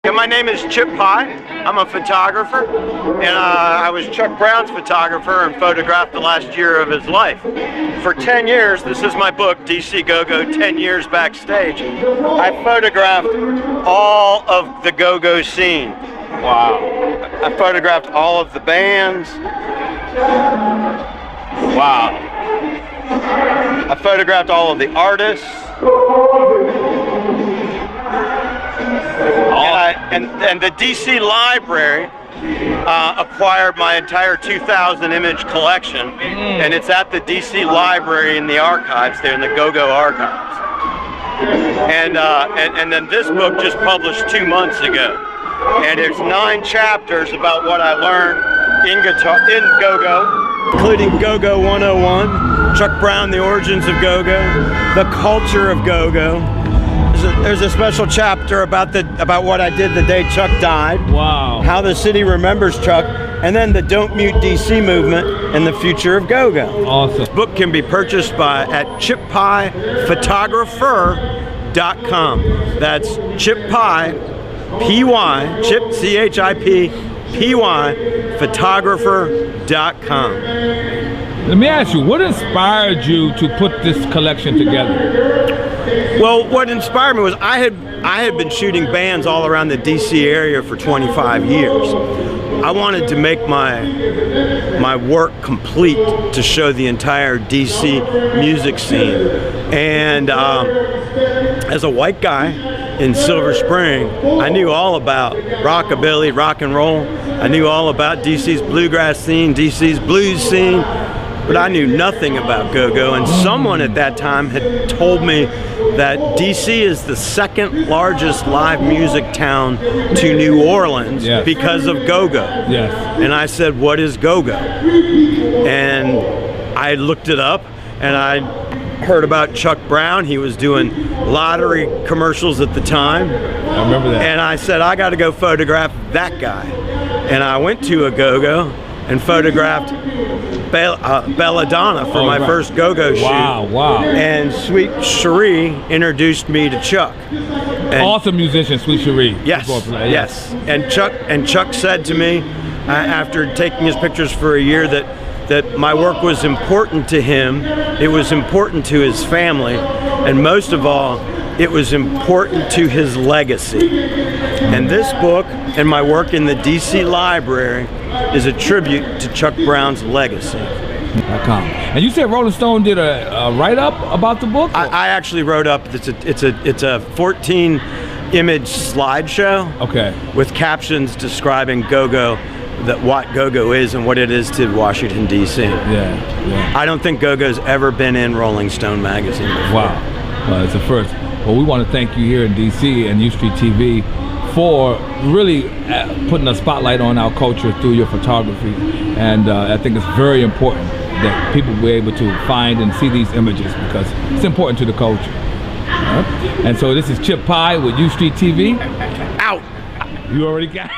Yeah, my name is Chip Pye. I'm a photographer, and I was Chuck Brown's photographer and photographed the last year of his life. For 10 years, this is my book, DC Go-Go, 10 Years Backstage. I photographed all of the go-go scene. Wow. I photographed all of the bands. Wow. I photographed all of the artists. And the DC Library acquired my entire 2,000 image collection, and it's at the DC Library in the archives, there in the Go-Go archives. And then this book just published 2 months ago, and there's 9 chapters about what I learned in Go-Go, including Go-Go 101, Chuck Brown, the origins of Go-Go, the culture of Go-Go. There's a special chapter about what I did the day Chuck died. Wow. How the city remembers Chuck, and then the Don't Mute DC movement and the future of Go-Go. Awesome. This book can be purchased at chippyephotographer.com. That's Chip Pye, P-Y, Chip, C-H-I-P, P-Y, photographer.com. Let me ask you, what inspired you to put this collection together? Well, what inspired me was I had been shooting bands all around the DC area for 25 years. I wanted to make my work complete to show the entire DC music scene. And as a white guy in Silver Spring, I knew all about rockabilly, rock and roll. I knew all about DC's bluegrass scene, DC's blues scene. But I knew nothing about Go-Go, and someone at that time had told me that DC is the second largest live music town to New Orleans because of Go-Go. Yes. And I said, what is Go-Go? And I looked it up, and I heard about Chuck Brown. He was doing lottery commercials at the time. I remember that. And I said, I got to go photograph that guy. And I went to a Go-Go and photographed Belladonna for my first Go-Go shoot. Wow, wow. And Sweet Cherie introduced me to Chuck. And awesome musician, Sweet Cherie. Yes, yes. And Chuck said to me, after taking his pictures for a year, that my work was important to him, it was important to his family, and most of all, it was important to his legacy. And this book and my work in the DC Library is a tribute to Chuck Brown's legacy. And you said Rolling Stone did a write-up about the book? I actually wrote up. It's a 14-image slideshow. Okay. With captions describing Go-Go, what Go-Go is and what it is to Washington D.C. Yeah. I don't think Go-Go's ever been in Rolling Stone magazine before. Wow. Well, it's a first. Well, we want to thank you here in D.C. and U Street TV for really putting a spotlight on our culture through your photography, and I think it's very important that people be able to find and see these images because it's important to the culture. And so this is Chip Pye with U Street TV. Out. You already got it.